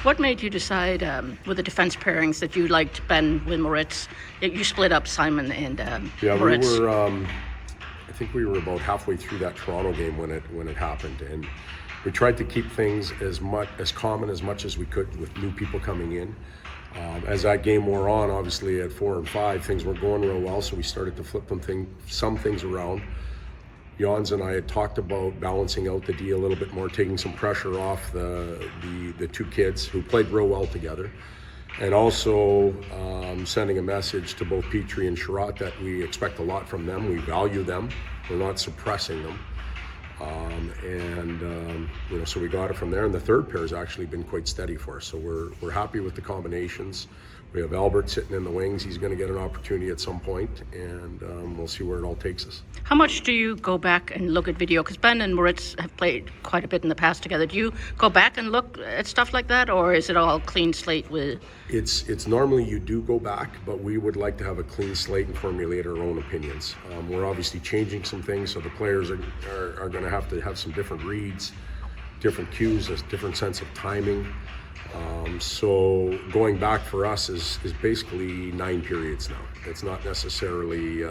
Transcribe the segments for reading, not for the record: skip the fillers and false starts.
What made you decide with the defense pairings that you liked Ben with Moritz? You split up Simon and Moritz. We were. I think we were about halfway through that Toronto game when it happened, and we tried to keep things as common as we could with new people coming in. As that game wore on, obviously at 4 and 5, things weren't going real well, so we started to flip some things around. Jans and I had talked about balancing out the D a little bit more, taking some pressure off the two kids who played real well together, and also sending a message to both Petrie and Sherratt that we expect a lot from them. We value them. We're not suppressing them. So we got it from there, and the third pair has actually been quite steady for us. So we're happy with the combinations. We have Albert sitting in the wings. He's going to get an opportunity at some point, and we'll see where it all takes us. How much do you go back and look at video? Because Ben and Moritz have played quite a bit in the past together. Do you go back and look at stuff like that, or is it all clean slate with? It's normally you do go back, but we would like to have a clean slate and formulate our own opinions. We're obviously changing some things, so the players are going to have some different reads, different cues, a different sense of timing. So going back for us is basically 9 periods now. It's not necessarily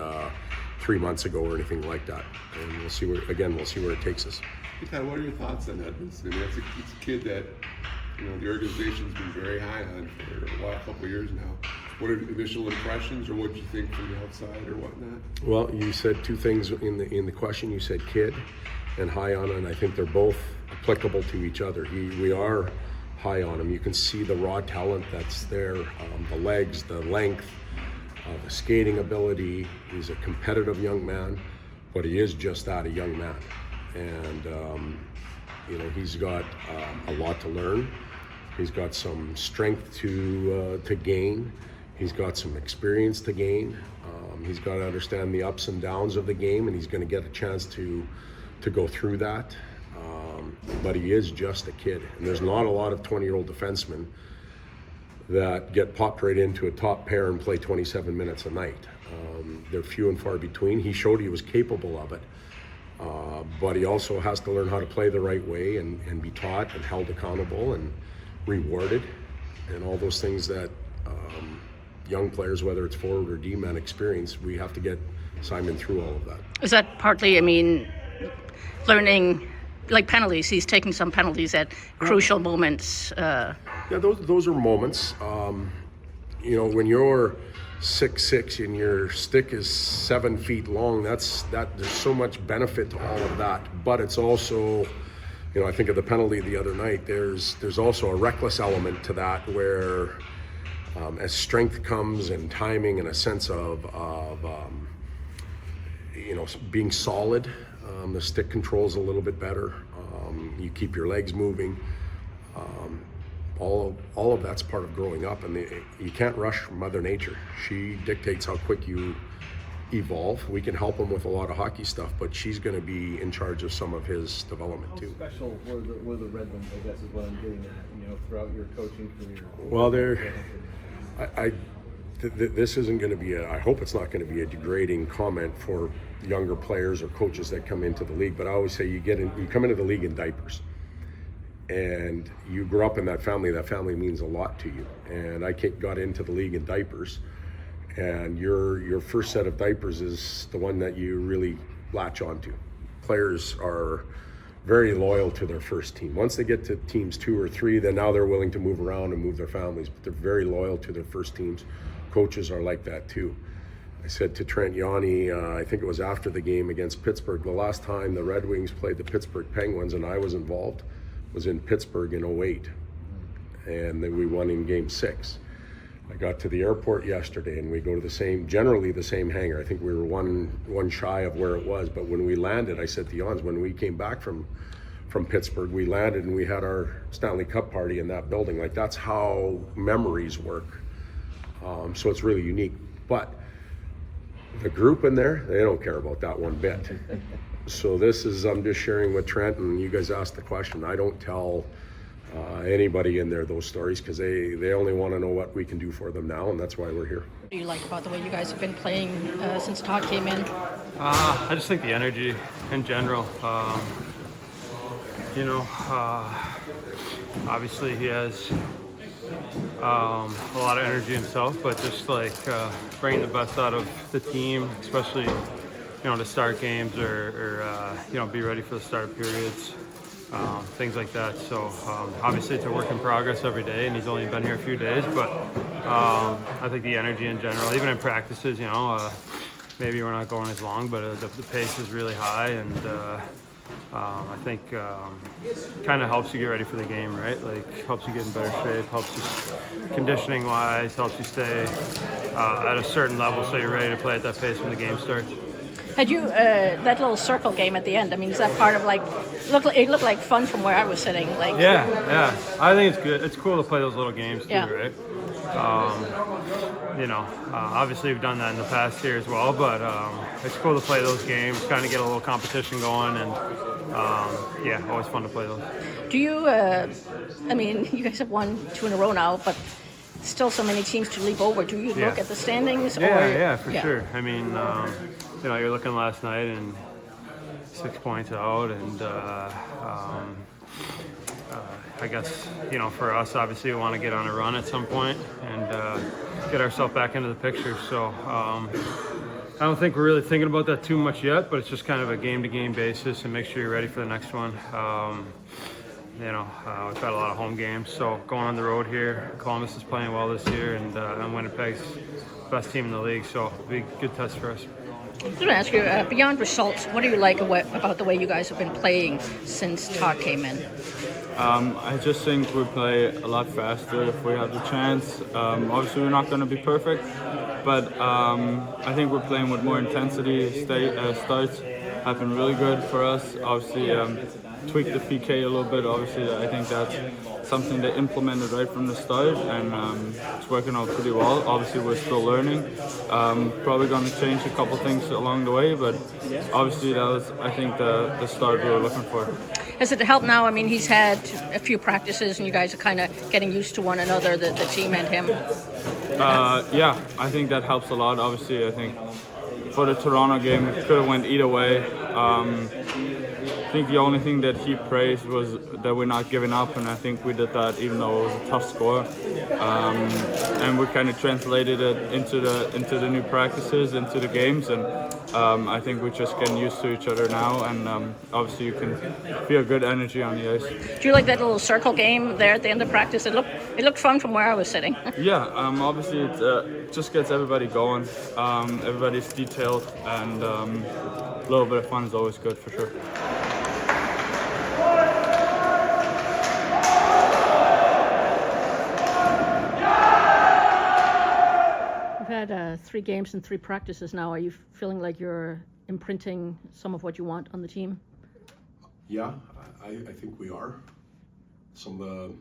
3 months ago or anything like that. And we'll see where it takes us. Todd, what are your thoughts on Edmonds? I mean, it's a kid that the organization's been very high on for a couple of years now. What are initial impressions, or what do you think from the outside or whatnot? Well, you said two things in the question. You said kid and high on, and I think they're both applicable to each other. We are high on him. You can see the raw talent that's there, the legs, the length, the skating ability. He's a competitive young man, but he is just that, a young man. And he's got a lot to learn. He's got some strength to gain. He's got some experience to gain. He's got to understand the ups and downs of the game, and he's going to get a chance to go through that. But he is just a kid, and there's not a lot of 20-year-old defensemen that get popped right into a top pair and play 27 minutes a night. They're few and far between. He showed he was capable of it, but he also has to learn how to play the right way and be taught and held accountable and rewarded, and all those things that young players, whether it's forward or D-man, experience. We have to get Simon through all of that. Is that partly, learning, like penalties? He's taking some penalties at crucial moments. Yeah, those are moments. When you're 6'6" and your stick is 7 feet long, there's so much benefit to all of that. But it's also, I think of the penalty the other night. There's also a reckless element to that where, as strength comes and timing and a sense of being solid, the stick controls a little bit better. You keep your legs moving. All of that's part of growing up, and you can't rush Mother Nature. She dictates how quick you evolve. We can help him with a lot of hockey stuff, but she's going to be in charge of some of his development too. How special were the Red Wings, I guess is what I'm getting at, throughout your coaching career? Well, this isn't going to be I hope it's not going to be a degrading comment for younger players or coaches that come into the league, but I always say you come into the league in diapers, and you grew up in that family means a lot to you. And I got into the league in diapers, and your first set of diapers is the one that you really latch onto. Players are very loyal to their first team. Once they get to teams 2 or 3, then now they're willing to move around and move their families, but they're very loyal to their first teams. Coaches are like that too. I said to Trent Yawney, I think it was after the game against Pittsburgh, the last time the Red Wings played the Pittsburgh Penguins and I was involved was in Pittsburgh in 2008. And then we won in game 6. I got to the airport yesterday and we go to generally the same hangar. I think we were one shy of where it was, but when we landed, I said to Jans, when we came back from Pittsburgh, we landed and we had our Stanley Cup party in that building. Like, that's how memories work. So it's really unique. But the group in there, they don't care about that one bit. So I'm just sharing with Trent, and you guys asked the question. I don't tell anybody in there those stories because they only want to know what we can do for them now, and that's why we're here. What do you like about the way you guys have been playing since Todd came in? I just think the energy in general. Obviously he has a lot of energy himself, but just like bringing the best out of the team, especially to start games or be ready for the start of periods, things like that. So obviously it's a work in progress every day, and he's only been here a few days, but I think the energy in general, even in practices, maybe we're not going as long, but the pace is really high, and I think kind of helps you get ready for the game, right? Like helps you get in better shape, helps you conditioning wise, helps you stay at a certain level so you're ready to play at that pace when the game starts. Had you that little circle game at the end? I mean, is that part of it looked like fun from where I was sitting? Like yeah. I think it's good. It's cool to play those little games too, Yeah. right? Obviously we've done that in the past here as well, but it's cool to play those games, kind of get a little competition going, and always fun to play those. Do you? I mean, you guys have won 2 in a row now, but still so many teams to leap over. Do you look at the standings? Yeah, for sure. I mean, you're looking last night and 6 points out, and I guess, for us, obviously we want to get on a run at some point and get ourselves back into the picture. So I don't think we're really thinking about that too much yet, but it's just kind of a game-to-game basis and make sure you're ready for the next one. We've had a lot of home games, so going on the road here, Columbus is playing well this year, and Winnipeg's the best team in the league, so it'll be a good test for us. I was going to ask you, beyond results, what do you like about the way you guys have been playing since Todd came in? I just think we play a lot faster if we have the chance. Obviously, we're not going to be perfect, but I think we're playing with more intensity. Starts have been really good for us. Obviously, tweak the PK a little bit. Obviously, I think that's something they implemented right from the start, and it's working out pretty well. Obviously, we're still learning. Probably going to change a couple things along the way, but obviously that was, I think, the start we were looking for. Has it helped now? I mean, he's had a few practices, and you guys are kind of getting used to one another, the team and him. Yeah, I think that helps a lot. Obviously, I think for the Toronto game, it could have went either way. I think the only thing that he praised was that we're not giving up, and I think we did that even though it was a tough score. And we kind of translated it into the new practices, into the games, and I think we're just getting used to each other now, and obviously you can feel good energy on the ice. Do you like that little circle game there at the end of practice? It looked fun from where I was sitting. Yeah, obviously it just gets everybody going. Everybody's detailed, and a little bit of fun is always good for sure. You've had 3 games and 3 practices now. Are you feeling like you're imprinting some of what you want on the team? Yeah, I think we are. Some of the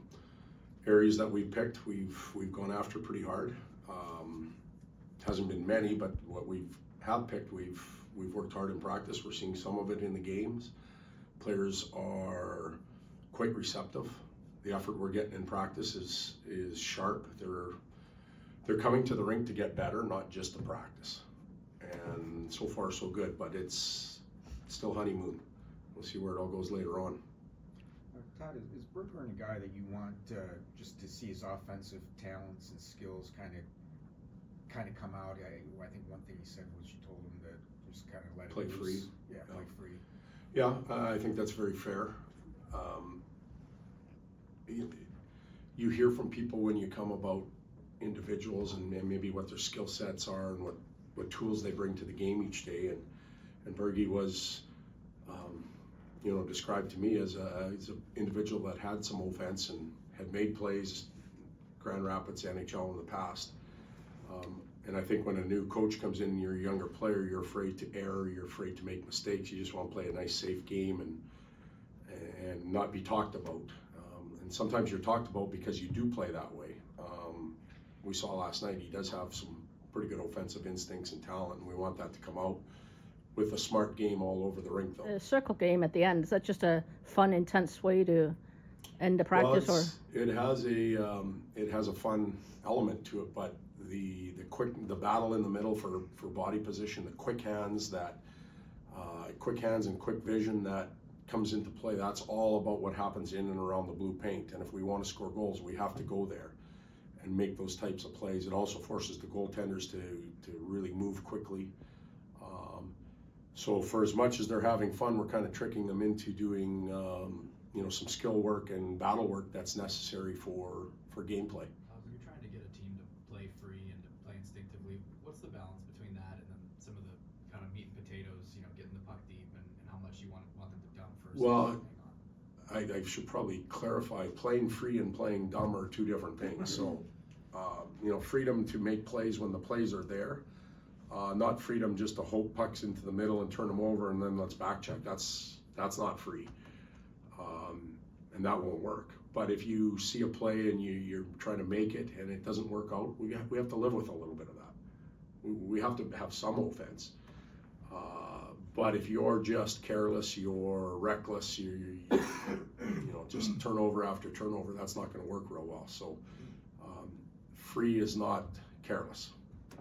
areas that we've picked, we've gone after pretty hard. Hasn't been many, but what we have picked, we've worked hard in practice. We're seeing some of it in the games. Players are quite receptive. The effort we're getting in practice is sharp. They're coming to the rink to get better, not just to practice. And so far so good, but it's still honeymoon. We'll see where it all goes later on. Todd, is Bergeron a guy that you want just to see his offensive talents and skills kind of come out? I think one thing he said was you told him to just kind of let Play it loose. free. Yeah, play free. Yeah, I think that's very fair. You hear from people when you come about individuals and maybe what their skill sets are and what tools they bring to the game each day. And Bergie was, described to me as he's an individual that had some offense and had made plays, Grand Rapids, NHL in the past. And I think when a new coach comes in and you're a younger player, you're afraid to err, you're afraid to make mistakes. You just want to play a nice, safe game and not be talked about. And sometimes you're talked about because you do play that way. We saw last night he does have some pretty good offensive instincts and talent, and we want that to come out with a smart game all over the rink, though. The circle game at the end, is that just a fun, intense way to end the practice? Well, it has a fun element to it, but the the battle in the middle for body position, the quick hands and quick vision that comes into play, that's all about what happens in and around the blue paint. And if we want to score goals, we have to go there. and make those types of plays. It also forces the goaltenders to really move quickly. So for as much as they're having fun, we're kind of tricking them into doing some skill work and battle work that's necessary for gameplay. When you're trying to get a team to play free and to play instinctively, what's the balance between that and then some of the kind of meat and potatoes, getting the puck deep and how much you want them to dump first? Well, I should probably clarify, playing free and playing dumb are two different things. So, freedom to make plays when the plays are there, not freedom just to hope pucks into the middle and turn them over and then let's back check. That's not free, and that won't work. But if you see a play and you're trying to make it and it doesn't work out, we have to live with a little bit of that. We have to have some offense. But if you're just careless, you're reckless, you just turnover after turnover, that's not going to work real well. So free is not careless.